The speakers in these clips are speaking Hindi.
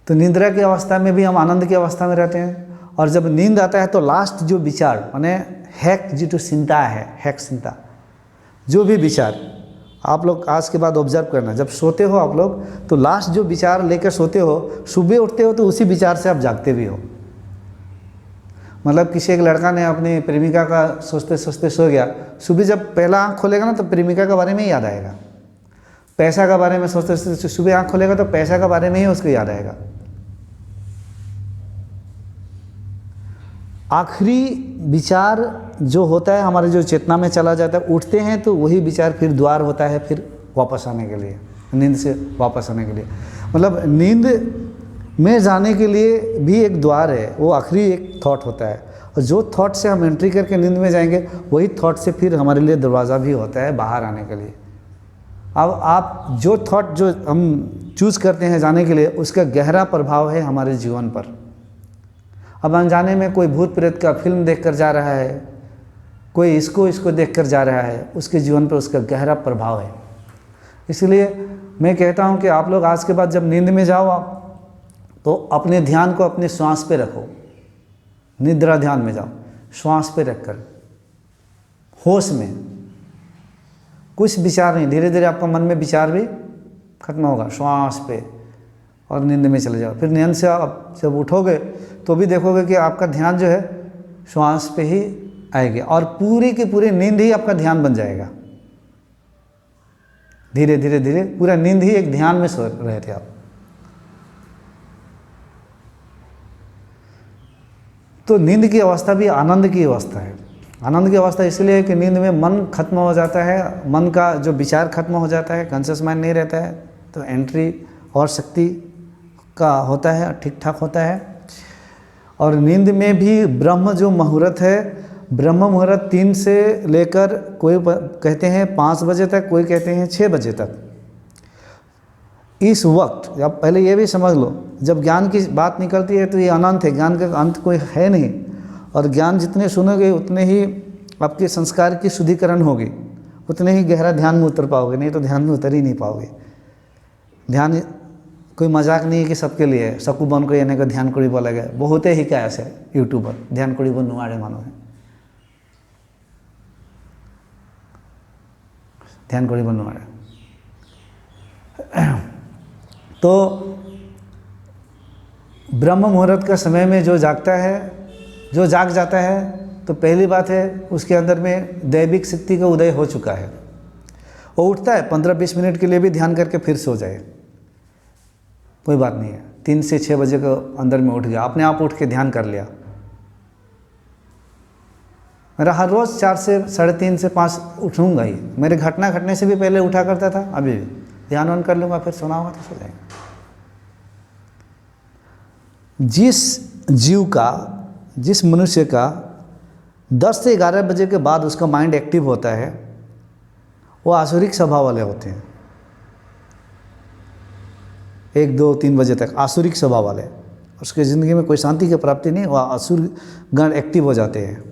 तो निद्रा की अवस्था में भी हम आनंद की अवस्था में रहते हैं। और जब नींद आता है तो लास्ट जो विचार माने हैक जो चिंता है, हैक चिंता, जो भी विचार आप लोग आज के बाद ऑब्जर्व करना, जब सोते हो आप लोग तो लास्ट जो विचार लेकर सोते हो, सुबह उठते हो तो उसी विचार से आप जागते भी हो। मतलब किसी एक लड़का ने अपनी प्रेमिका का सोचते सोचते सो गया, सुबह जब पहला आँख खोलेगा ना तो प्रेमिका के बारे में ही याद आएगा। पैसा के बारे में सोचते सोचते सुबह आँख खोलेगा तो पैसा के बारे में ही उसको याद आएगा। आखिरी विचार जो होता है हमारे जो चेतना में चला जाता है, उठते हैं तो वही विचार फिर द्वार होता है फिर वापस आने के लिए, नींद से वापस आने के लिए। मतलब नींद में जाने के लिए भी एक द्वार है, वो आखिरी एक थॉट होता है। और जो थॉट से हम एंट्री करके नींद में जाएंगे वही थॉट से फिर हमारे लिए दरवाज़ा भी होता है बाहर आने के लिए। अब आप जो थॉट जो हम चूज़ करते हैं जाने के लिए, उसका गहरा प्रभाव है हमारे जीवन पर। अब अनजाने में कोई भूत प्रेत का फिल्म देखकर जा रहा है, कोई इसको देखकर जा रहा है, उसके जीवन पर उसका गहरा प्रभाव है। इसलिए मैं कहता हूं कि आप लोग आज के बाद जब नींद में जाओ आप तो अपने ध्यान को अपने श्वास पे रखो, निद्रा ध्यान में जाओ, श्वास पे रखकर होश में, कुछ विचार नहीं, धीरे धीरे आपका मन में विचार भी खत्म होगा, श्वास पे, और नींद में चले जाओ। फिर नींद से आप जब उठोगे तो भी देखोगे कि आपका ध्यान जो है श्वास पे ही आएगी और पूरी की पूरी नींद ही आपका ध्यान बन जाएगा। धीरे धीरे धीरे पूरा नींद ही एक ध्यान में सो रहे थे आप। तो नींद की अवस्था भी आनंद की अवस्था है। आनंद की अवस्था इसलिए है कि नींद में मन खत्म हो जाता है, मन का जो विचार खत्म हो जाता है, कॉन्शियस माइंड नहीं रहता है, तो एंट्री और शक्ति का होता है, ठीक ठाक होता है। और नींद में भी ब्रह्म जो मुहूर्त है, ब्रह्म मुहूर्त 3 से लेकर कोई कहते हैं 5 बजे तक, कोई कहते हैं 6 बजे तक। इस वक्त आप पहले ये भी समझ लो, जब ज्ञान की बात निकलती है तो ये अनंत है, ज्ञान का अंत कोई है नहीं। और ज्ञान जितने सुनोगे उतने ही आपके संस्कार की शुद्धिकरण होगी, उतने ही गहरा ध्यान में उतर पाओगे, नहीं तो ध्यान में उतर ही नहीं पाओगे। ध्यान कोई मजाक नहीं है कि सबके लिए सकू बन को एने को ध्यान करी लगे, बहुते ही क्या ऐसे यूट्यूबर ध्यान करी नुआड़े मानो है, ध्यान करी नुआड़े। तो ब्रह्म मुहूर्त का समय में जो जागता है, जो जाग जाता है, तो पहली बात है उसके अंदर में दैविक शक्ति का उदय हो चुका है। वो उठता है 15-20 मिनट के लिए भी ध्यान करके फिर सो जाए, कोई बात नहीं है। 3 से 6 बजे के अंदर में उठ गया, अपने आप उठ के ध्यान कर लिया। मेरा हर रोज़ 4 से 3:30 से 5 उठूँगा ही। मेरे घटना घटने से भी पहले उठा करता था, अभी भी ध्यान ऑन कर लूँगा, फिर सोना होगा तो सो जाएगा। जिस जीव का, जिस मनुष्य का 10 से 11 बजे के बाद उसका माइंड एक्टिव होता है, वो आसुरिक स्वभाव वाले होते हैं। 1, 2, 3 बजे तक आसुरिक स्वभाव वाले, उसके ज़िंदगी में कोई शांति की प्राप्ति नहीं, वह असुर गण एक्टिव हो जाते हैं,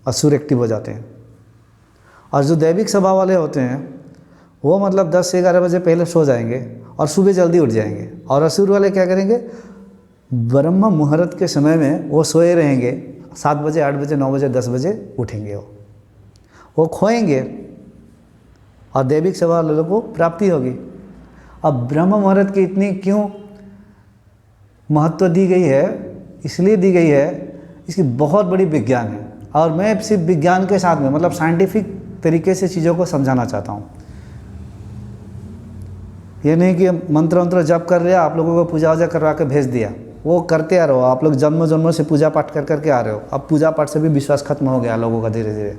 असुर एक्टिव हो जाते हैं। और जो दैविक स्वभाव वाले होते हैं वो मतलब 10 से 11 बजे पहले सो जाएंगे और सुबह जल्दी उठ जाएंगे। और असुर वाले क्या करेंगे, ब्रह्म मुहूर्त के समय में वो सोए रहेंगे, 7 बजे, 8 बजे, 9 बजे, 10 बजे उठेंगे, वो खोएंगे और दैविक स्वभाव वालों को प्राप्ति होगी। अब ब्रह्म मुहूर्त की इतनी क्यों महत्व दी गई है, इसलिए दी गई है, इसकी बहुत बड़ी विज्ञान है। और मैं सिर्फ विज्ञान के साथ में मतलब साइंटिफिक तरीके से चीज़ों को समझाना चाहता हूँ। ये नहीं कि मंत्र मंत्र जप कर लिया, आप लोगों को पूजा वूजा करवा के भेज दिया, वो करते आ रहे हो। आप लोग जन्मों जन्मों से पूजा पाठ कर करके आ रहे हो, अब पूजा पाठ से भी विश्वास खत्म हो गया लोगों का धीरे धीरे।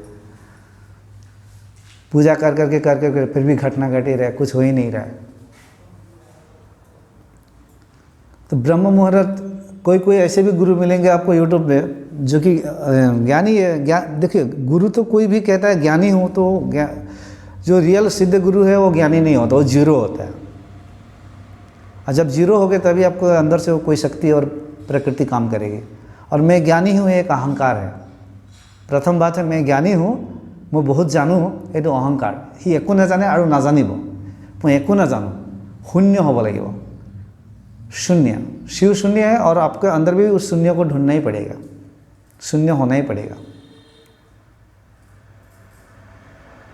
पूजा कर करके फिर भी घटना घट ही रहा है, कुछ हो ही नहीं रहा है। तो ब्रह्म मुहूर्त, कोई ऐसे भी गुरु मिलेंगे आपको यूट्यूब पे जो कि ज्ञानी है। ज्ञान देखिए, गुरु तो कोई भी कहता है ज्ञानी हो, तो जो रियल सिद्ध गुरु है वो ज्ञानी नहीं होता, वो जीरो होता है। और जब जीरो हो गए तभी आपको अंदर से वो कोई शक्ति और प्रकृति काम करेगी। और मैं ज्ञानी हूँ, एक अहंकार है। प्रथम बात है, मैं ज्ञानी हूँ, मैं बहुत जानू हूँ, ये अहंकार ही एको न जाने और नाजानिब, मैं एको न जानू, शून्य हब लगे, शून्य, शिव शून्य है और आपके अंदर भी उस शून्य को ढूंढना ही पड़ेगा, शून्य होना ही पड़ेगा।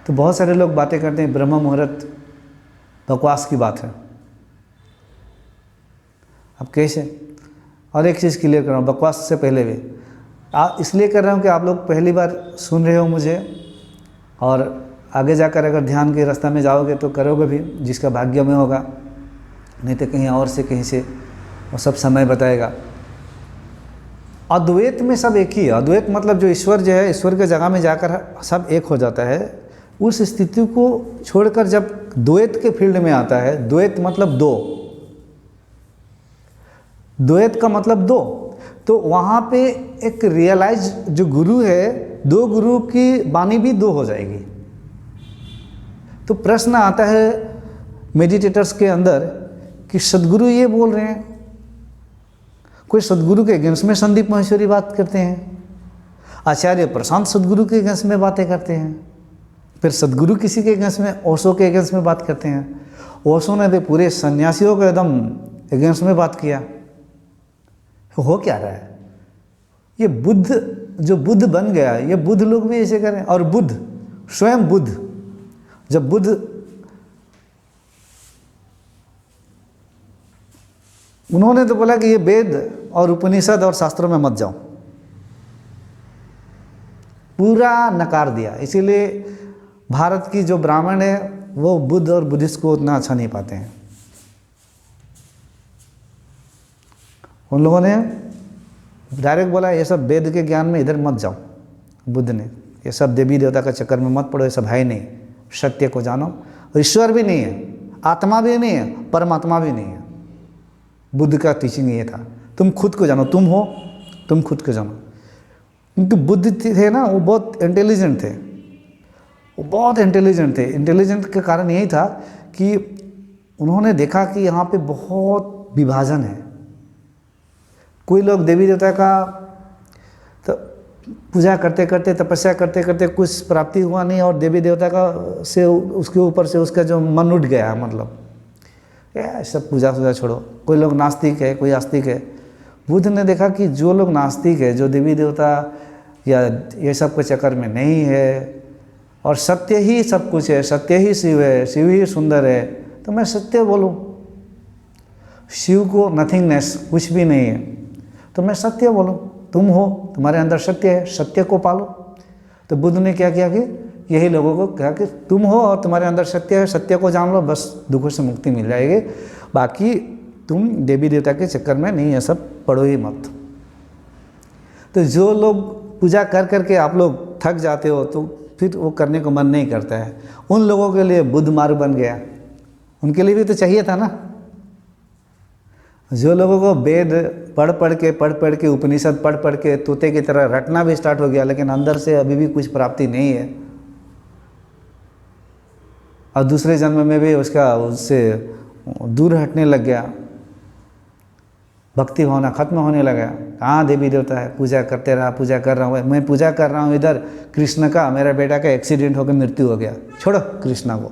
तो बहुत सारे लोग बातें करते हैं ब्रह्म मुहूर्त बकवास की बात है। अब कैसे? और एक चीज़ क्लियर कर रहा हूँ बकवास से पहले भी, इसलिए कर रहा हूँ कि आप लोग पहली बार सुन रहे हो मुझे, और आगे जाकर अगर ध्यान के रास्ता में जाओगे तो करोगे भी, जिसका भाग्य में होगा, नहीं तो कहीं और से कहीं से, वो सब समय बताएगा। अद्वैत में सब एक ही है। अद्वैत मतलब जो ईश्वर जो है, ईश्वर के जगह में जाकर सब एक हो जाता है। उस स्थिति को छोड़कर जब द्वैत के फील्ड में आता है, द्वैत मतलब दो, द्वैत का मतलब दो, तो वहाँ पे एक रियलाइज जो गुरु है, दो गुरु की वाणी भी दो हो जाएगी। तो प्रश्न आता है मेडिटेटर्स के अंदर कि सदगुरु ये बोल रहे हैं, कोई सदगुरु के अगेंस्ट में संदीप माहेश्वरी बात करते हैं, आचार्य प्रशांत सदगुरु के अगेंस्ट में बातें करते हैं, फिर सदगुरु किसी के अगेंस्ट में, ओशो के अगेंस्ट में बात करते हैं। ओशो ने तो पूरे सन्यासियों के एकदम अगेंस्ट में बात किया। हो क्या रहा है? ये बुद्ध जो बुद्ध बन गया, ये बुद्ध लोग भी ऐसे करें। और बुद्ध स्वयं बुद्ध, जब बुद्ध उन्होंने तो बोला कि ये वेद और उपनिषद और शास्त्रों में मत जाओ, पूरा नकार दिया। इसीलिए भारत की जो ब्राह्मण है वो बुद्ध और बुद्धिस्ट को उतना अच्छा नहीं पाते हैं। उन लोगों ने डायरेक्ट बोला ये सब वेद के ज्ञान में इधर मत जाओ। बुद्ध ने ये सब देवी देवता का चक्कर में मत पड़ो, ये सब है ही नहीं, सत्य को जानो। ईश्वर भी नहीं है, आत्मा भी नहीं है, परमात्मा भी नहीं है। बुद्ध का टीचिंग ये था, तुम खुद को जानो, तुम हो, तुम खुद को जानो। क्योंकि बुद्ध थे ना, वो बहुत इंटेलिजेंट थे, वो बहुत इंटेलिजेंट थे। इंटेलिजेंट का कारण यही था कि उन्होंने देखा कि यहाँ पे बहुत विभाजन है। कोई लोग देवी देवता का तो पूजा करते करते, तपस्या करते करते कुछ प्राप्ति हुआ नहीं, और देवी देवता का से उसके ऊपर से उसका जो मन उठ गया, मतलब ये सब पूजा वूजा छोड़ो। कोई लोग नास्तिक है, कोई आस्तिक है। बुद्ध ने देखा कि जो लोग नास्तिक है, जो देवी देवता या ये सब के चक्कर में नहीं है, और सत्य ही सब कुछ है, सत्य ही शिव है, शिव ही सुंदर है, तो मैं सत्य बोलूँ। शिव को नथिंगनेस, कुछ भी नहीं है, तो मैं सत्य बोलूँ। तुम हो, तुम्हारे अंदर सत्य है, सत्य को पालो। तो बुद्ध ने क्या किया कि यही लोगों को कहा कि तुम हो और तुम्हारे अंदर सत्य है, सत्य को जान लो, बस दुखों से मुक्ति मिल जाएगी। बाकी तुम देवी देवता के चक्कर में नहीं, ये सब पढ़ो ही मत। तो जो लोग पूजा कर करके आप लोग थक जाते हो, तो फिर वो करने को मन नहीं करता है, उन लोगों के लिए बुद्ध मार्ग बन गया। उनके लिए भी तो चाहिए था ना। जो लोगों को वेद पढ़ पढ़ के उपनिषद पढ़ के तोते की तरह रटना भी स्टार्ट हो गया, लेकिन अंदर से अभी भी कुछ प्राप्ति नहीं है, और दूसरे जन्म में भी उससे दूर हटने लग गया, भक्ति भावना खत्म होने लगा। कहाँ देवी देवता है? पूजा करते रहा, पूजा कर रहा हूँ, मैं पूजा कर रहा हूँ इधर कृष्ण का, मेरा बेटा का एक्सीडेंट होकर मृत्यु हो गया, छोड़ो कृष्णा को।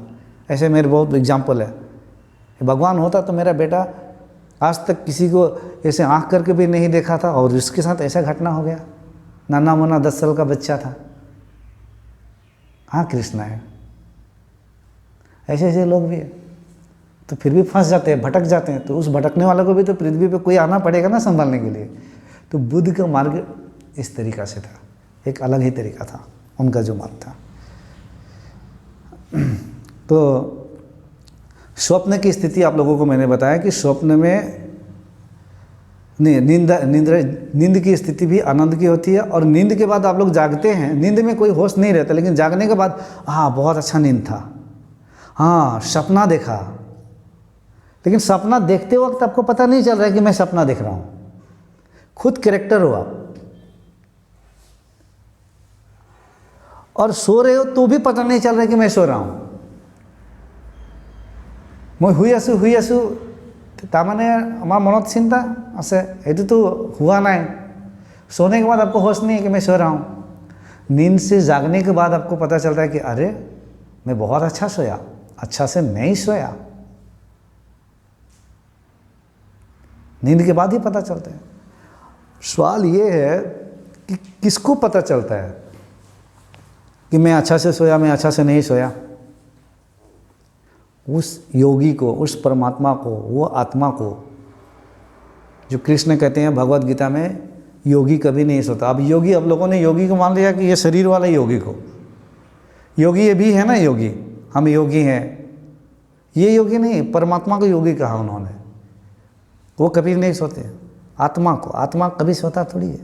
ऐसे मेरे बहुत एग्जाम्पल है। भगवान होता तो मेरा बेटा आज तक किसी को ऐसे आँख करके भी नहीं देखा था, और इसके साथ ऐसा घटना हो गया। नाना मुन्ना 10 साल का बच्चा था। हाँ कृष्णा है। ऐसे ऐसे लोग भी हैं, तो फिर भी फंस जाते हैं, भटक जाते हैं। तो उस भटकने वालों को भी तो पृथ्वी पे कोई आना पड़ेगा ना संभालने के लिए। तो बुद्ध का मार्ग इस तरीक़ा से था, एक अलग ही तरीका था उनका जो मार्ग था। तो स्वप्न की स्थिति आप लोगों को मैंने बताया कि स्वप्न में नींद की स्थिति भी आनंद की होती है, और नींद के बाद आप लोग जागते हैं। नींद में कोई होश नहीं रहता, लेकिन जागने के बाद हाँ बहुत अच्छा नींद था, हाँ सपना देखा। लेकिन सपना देखते वक्त आपको पता नहीं चल रहा है कि मैं सपना देख रहा हूँ, खुद कैरेक्टर हो आप। और सो रहे हो तो भी पता नहीं चल रहा है कि मैं सो रहा हूँ। मैं हुई आसो तारमाने आमार मनत चिंता आसे ये तो हुआ ना। सोने के बाद आपको होश नहीं है कि मैं सो रहा हूँ। नींद से जागने के बाद आपको पता चलता है कि अरे मैं बहुत अच्छा सोया, अच्छा से नहीं सोया। नींद के बाद ही पता चलता है। सवाल ये है कि किसको पता चलता है कि मैं अच्छा से सोया, मैं अच्छा से नहीं सोया? उस योगी को, उस परमात्मा को, वो आत्मा को, जो कृष्ण कहते हैं भगवत गीता में, योगी कभी नहीं सोता। अब योगी, अब लोगों ने योगी को मान लिया कि ये शरीर वाला योगी को, योगी ये भी है ना, योगी हम योगी हैं, ये योगी नहीं, परमात्मा को योगी कहा उन्होंने। वो कभी नहीं सोते। आत्मा को, आत्मा कभी सोता थोड़ी है।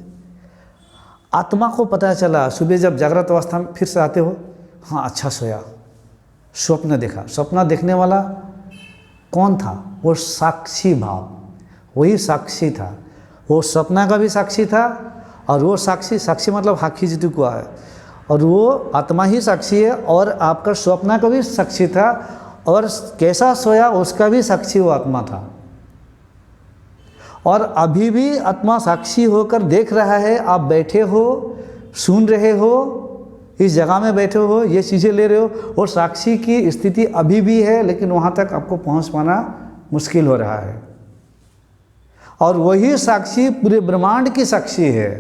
आत्मा को पता चला सुबह जब जागृत अवस्था में फिर से आते हो, हाँ अच्छा सोया, स्वप्न देखा। स्वप्न देखने वाला कौन था? वो साक्षी भाव, वही साक्षी था। वो सपना का भी साक्षी था, और वो साक्षी, साक्षी मतलब हाखी जितु को है, और वो आत्मा ही साक्षी है, और आपका स्वप्न का भी साक्षी था, और कैसा सोया उसका भी साक्षी वो आत्मा था। और अभी भी आत्मा साक्षी होकर देख रहा है। आप बैठे हो, सुन रहे हो, इस जगह में बैठे हो, ये चीज़ें ले रहे हो, और साक्षी की स्थिति अभी भी है, लेकिन वहाँ तक आपको पहुँच पाना मुश्किल हो रहा है। और वही साक्षी पूरे ब्रह्मांड की साक्षी है।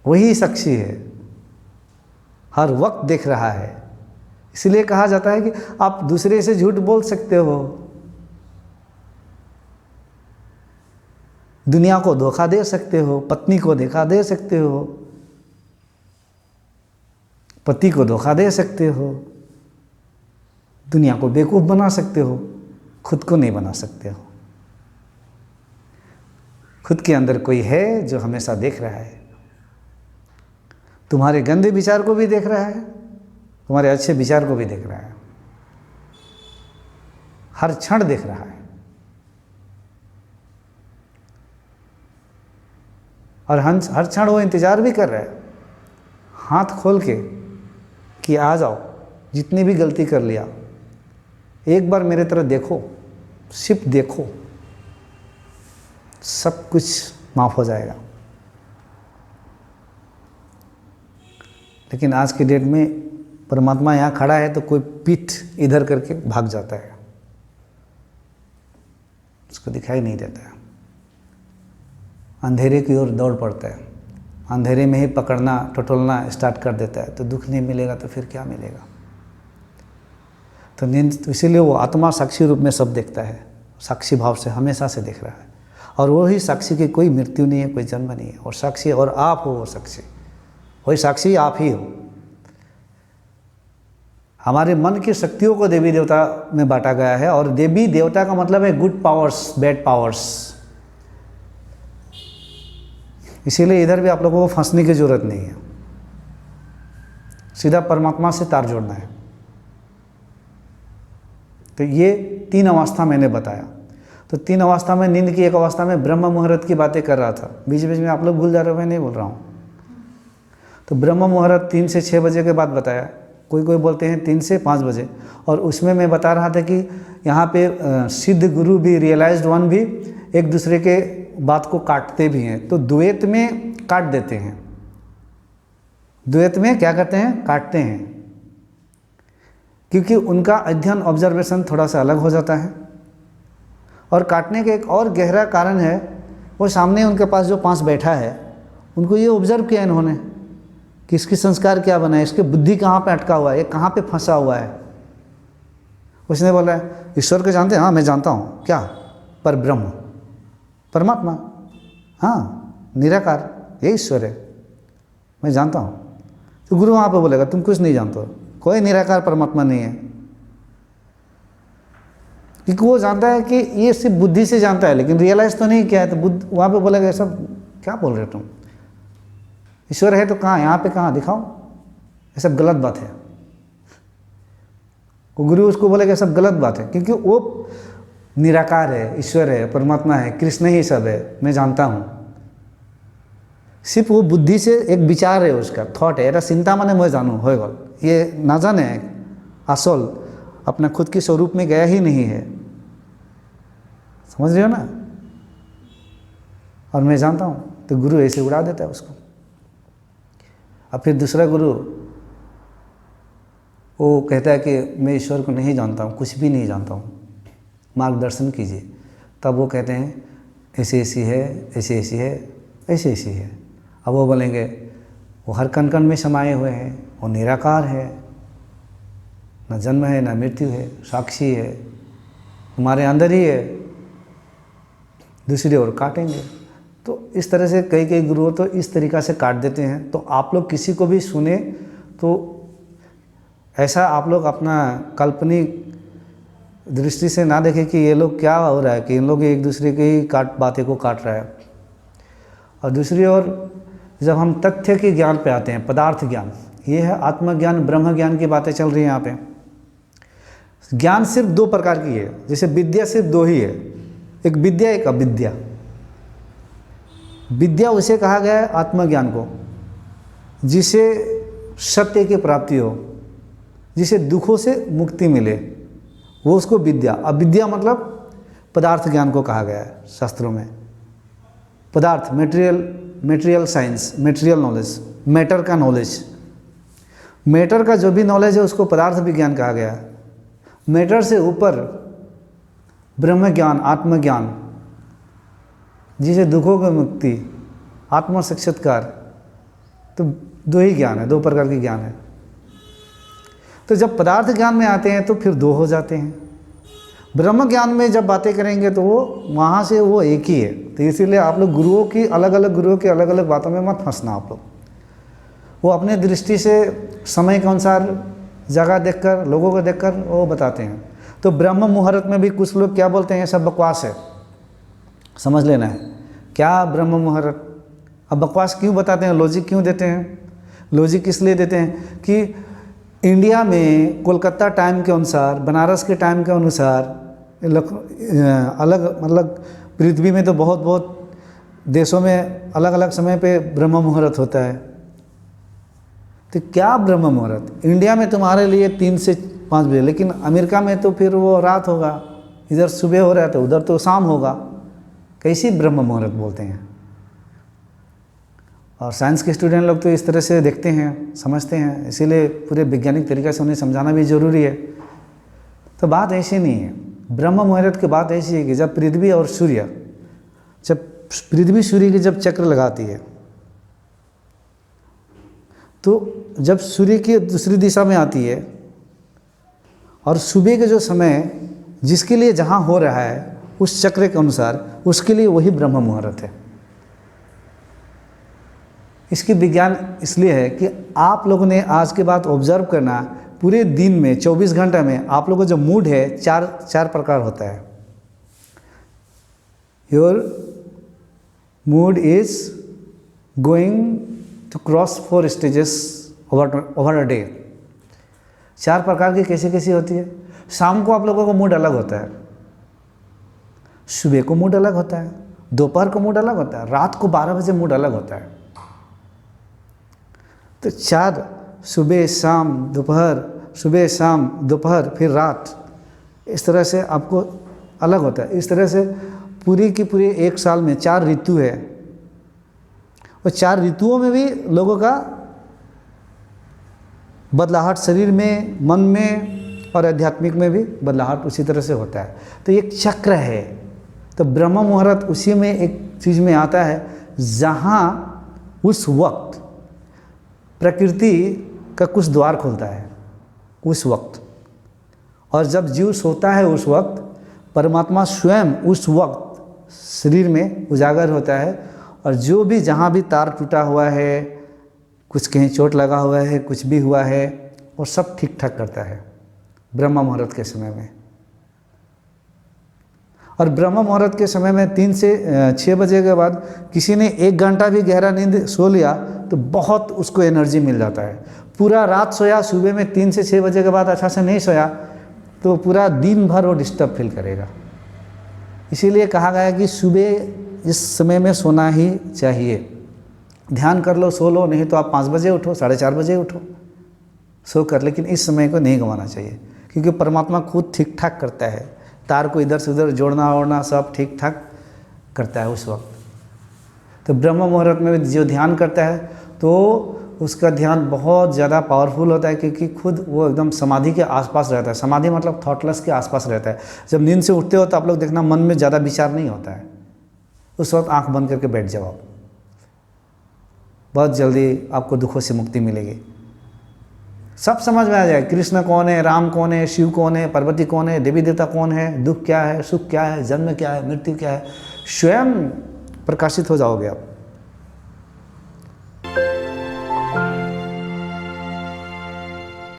वही साक्षी है, हर वक्त देख रहा है। इसलिए कहा जाता है कि आप दूसरे से झूठ बोल सकते हो, दुनिया को धोखा दे सकते हो, पत्नी को धोखा दे सकते हो, पति को धोखा दे सकते हो, दुनिया को बेवकूफ़ बना सकते हो, खुद को नहीं बना सकते हो। खुद के अंदर कोई है जो हमेशा देख रहा है, तुम्हारे गंदे विचार को भी देख रहा है, तुम्हारे अच्छे विचार को भी देख रहा है, हर क्षण देख रहा है। और हर क्षण वो इंतजार भी कर रहा है, हाथ खोल के, कि आ जाओ, जितनी भी गलती कर लिया एक बार मेरे तरफ देखो, सिर्फ देखो, सब कुछ माफ हो जाएगा। लेकिन आज के डेट में परमात्मा यहाँ खड़ा है तो कोई पीठ इधर करके भाग जाता है, उसको दिखाई नहीं देता है, अंधेरे की ओर दौड़ पड़ता है, अंधेरे में ही पकड़ना टटोलना स्टार्ट कर देता है। तो दुख नहीं मिलेगा तो फिर क्या मिलेगा? तो नींद, तो इसीलिए वो आत्मा साक्षी रूप में सब देखता है, साक्षी भाव से हमेशा से देख रहा है। और वही साक्षी की कोई मृत्यु नहीं है, कोई जन्म नहीं है, और साक्षी और आप हो वो साक्षी, वही साक्षी आप ही हो। हमारे मन की शक्तियों को देवी देवता में बांटा गया है, और देवी देवता का मतलब है गुड पावर्स, बैड पावर्स। इसीलिए इधर भी आप लोगों को फंसने की जरूरत नहीं है, सीधा परमात्मा से तार जोड़ना है। तो ये 3 अवस्था मैंने बताया। तो 3 अवस्था में, नींद की एक अवस्था में ब्रह्म मुहूर्त की बातें कर रहा था, बीच बीच में आप लोग भूल जा रहे हो, मैं नहीं बोल रहा हूँ। तो ब्रह्म मुहूर्त 3 से 6 बजे के बाद बताया, कोई कोई बोलते हैं 3 से 5 बजे। और उसमें मैं बता रहा था कि यहाँ पे सिद्ध गुरु भी, रियलाइज्ड वन भी एक दूसरे के बात को काटते भी हैं। तो द्वैत में काट देते हैं, द्वैत में क्या करते हैं? काटते हैं, क्योंकि उनका अध्ययन, ऑब्जर्वेशन थोड़ा सा अलग हो जाता है। और काटने का एक और गहरा कारण है, वो सामने उनके पास जो 5 बैठा है, उनको ये ऑब्जर्व किया इन्होंने कि इसकी संस्कार क्या बना है, इसकी बुद्धि कहाँ पे अटका हुआ है, ये कहाँ पे फंसा हुआ है। उसने बोला ईश्वर को जानते हैं? हाँ मैं जानता हूँ। क्या? पर ब्रह्म, परमात्मा, हाँ निराकार, ये ईश्वर है, मैं जानता हूँ। तो गुरु वहाँ पे बोलेगा तुम कुछ नहीं जानते हो, कोई निराकार परमात्मा नहीं है। क्योंकि वो जानता है कि ये सिर्फ बुद्धि से जानता है, लेकिन रियलाइज तो नहीं किया है। तो बुद्ध वहाँ पे बोलेगा ये सब क्या बोल रहे हो तुम, ईश्वर है तो कहाँ, यहाँ पे कहाँ, दिखाओ, ये सब गलत बात है। वो गुरु उसको बोलेगा ये सब गलत बात है, क्योंकि वो निराकार है, ईश्वर है, परमात्मा है, कृष्ण ही सब है, मैं जानता हूँ। सिर्फ वो बुद्धि से एक विचार है, उसका थॉट है, एरा चिंता माने मैं जानूँ हो गल, ये ना जाने असल अपना खुद के स्वरूप में गया ही नहीं है। समझ रहे हो ना? और मैं जानता हूँ, तो गुरु ऐसे उड़ा देता है उसको। अब फिर दूसरा गुरु वो कहता है कि मैं ईश्वर को नहीं जानता हूँ, कुछ भी नहीं जानता हूँ, मार्गदर्शन कीजिए। तब वो कहते हैं ऐसी ऐसी है, ऐसी ऐसी है, ऐसी ऐसी है। अब वो बोलेंगे वो हर कण कण में समाये हुए हैं, वो निराकार है, न जन्म है न मृत्यु है, साक्षी है, तुम्हारे अंदर ही है, दूसरी ओर काटेंगे। तो इस तरह से कई कई गुरु तो इस तरीक़ा से काट देते हैं। तो आप लोग किसी को भी सुने तो ऐसा आप लोग अपना काल्पनिक दृष्टि से ना देखें कि ये लोग क्या हो रहा है, कि इन लोग एक दूसरे की बातें को काट रहा है। और दूसरी ओर जब हम तथ्य के ज्ञान पे आते हैं, पदार्थ ज्ञान, ये है आत्मज्ञान, ब्रह्म ज्ञान की बातें चल रही हैं यहाँ पे। ज्ञान सिर्फ दो प्रकार की है, जैसे विद्या सिर्फ दो ही है, एक विद्या एक अविद्या। विद्या उसे कहा गया है आत्मज्ञान को, जिसे सत्य की प्राप्ति हो, जिसे दुखों से मुक्ति मिले, वो उसको विद्या। अविद्या मतलब पदार्थ ज्ञान को कहा गया है शास्त्रों में। पदार्थ, material science, material knowledge, matter का नॉलेज, मैटर का जो भी नॉलेज है उसको पदार्थ विज्ञान कहा गया है। मैटर से ऊपर ब्रह्म ज्ञान, आत्मज्ञान, जिसे दुखों की मुक्ति, आत्म साक्षात्कार, तो दो ही ज्ञान है, दो प्रकार के ज्ञान है। तो जब पदार्थ ज्ञान में आते हैं तो फिर दो हो जाते हैं। ब्रह्म ज्ञान में जब बातें करेंगे तो वो वहाँ से वो एक ही है। तो इसीलिए आप लोग गुरुओं की अलग अलग बातों में मत फंसना। आप लोग वो अपने दृष्टि से समय के अनुसार जगह देखकर, लोगों को देखकर वो बताते हैं। तो ब्रह्म मुहूर्त में भी कुछ लोग क्या बोलते हैं, ये सब बकवास है, समझ लेना है। क्या ब्रह्म मुहूर्त? अब बकवास क्यों बताते हैं, लॉजिक क्यों देते हैं? लॉजिक इसलिए देते हैं कि इंडिया में कोलकाता टाइम के अनुसार, बनारस के टाइम के अनुसार अलग, मतलब पृथ्वी में तो बहुत देशों में अलग अलग समय पे ब्रह्म मुहूर्त होता है। तो क्या ब्रह्म मुहूर्त? इंडिया में तुम्हारे लिए 3 से 5 बजे, लेकिन अमेरिका में तो फिर वो रात होगा, इधर सुबह हो रहा है तो उधर तो शाम होगा। कैसी ब्रह्म मुहूर्त बोलते हैं? और साइंस के स्टूडेंट लोग तो इस तरह से देखते हैं, समझते हैं, इसीलिए पूरे वैज्ञानिक तरीक़े से उन्हें समझाना भी ज़रूरी है। तो बात ऐसी नहीं है। ब्रह्म मुहूर्त की बात ऐसी है कि जब पृथ्वी और सूर्य, जब पृथ्वी सूर्य की जब चक्र लगाती है, तो जब सूर्य की दूसरी दिशा में आती है और सुबह के जो समय जिसके लिए जहाँ हो रहा है उस चक्र के अनुसार, उसके लिए वही ब्रह्म मुहूर्त है। इसकी विज्ञान इसलिए है कि आप लोगों ने आज के बाद ऑब्जर्व करना, पूरे दिन में 24 घंटे में आप लोगों का जो मूड है चार प्रकार होता है। Your mood is going to cross 4 stages over a day. 4 प्रकार की कैसी कैसी होती है। शाम को आप लोगों का मूड अलग होता है, सुबह को मूड अलग होता है, दोपहर को मूड अलग होता है, रात को 12 बजे मूड अलग होता है। तो 4, सुबह शाम दोपहर, सुबह शाम दोपहर, फिर रात, इस तरह से आपको अलग होता है। इस तरह से पूरी की पूरी एक साल में 4 ऋतु है, और 4 ऋतुओं में भी लोगों का बदलाहट शरीर में, मन में और आध्यात्मिक में भी बदलाहट उसी तरह से होता है। तो एक चक्र है। तो ब्रह्म मुहूर्त उसी में एक चीज़ में आता है जहाँ उस वक्त प्रकृति का कुछ द्वार खुलता है उस वक्त, और जब जीव सोता है उस वक्त परमात्मा स्वयं उस वक्त शरीर में उजागर होता है, और जो भी जहाँ भी तार टूटा हुआ है, कुछ कहीं चोट लगा हुआ है, कुछ भी हुआ है, वो सब ठीक ठाक करता है ब्रह्म मुहूर्त के समय में। और ब्रह्म मुहूर्त के समय में 3 से 6 बजे के बाद किसी ने 1 घंटा भी गहरा नींद सो लिया तो बहुत उसको एनर्जी मिल जाता है। पूरा रात सोया, सुबह में 3 से 6 बजे के बाद अच्छा से नहीं सोया तो पूरा दिन भर वो डिस्टर्ब फील करेगा। इसीलिए कहा गया है कि सुबह इस समय में सोना ही चाहिए। ध्यान कर लो, सो लो, नहीं तो आप 5 बजे उठो, 4:30 बजे उठो, सो कर, लेकिन इस समय को नहीं गंवाना चाहिए, क्योंकि परमात्मा खुद ठीक ठाक करता है। तार को इधर से उधर जोड़ना ओड़ना सब ठीक ठाक करता है उस वक्त। तो ब्रह्म मुहूर्त में जो ध्यान करता है तो उसका ध्यान बहुत ज़्यादा पावरफुल होता है, क्योंकि खुद वो एकदम समाधि के आसपास रहता है। समाधि मतलब थॉटलेस के आसपास रहता है। जब नींद से उठते हो तो आप लोग देखना मन में ज़्यादा विचार नहीं होता है, उस वक्त आंख बंद करके बैठ जाओ आप, बहुत जल्दी आपको दुखों से मुक्ति मिलेगी। सब समझ में आ जाए, कृष्ण कौन है, राम कौन है, शिव कौन है, पार्वती कौन है, देवी देवता कौन है, दुख क्या है, सुख क्या है, जन्म क्या है, मृत्यु क्या है, स्वयं प्रकाशित हो जाओगे आप।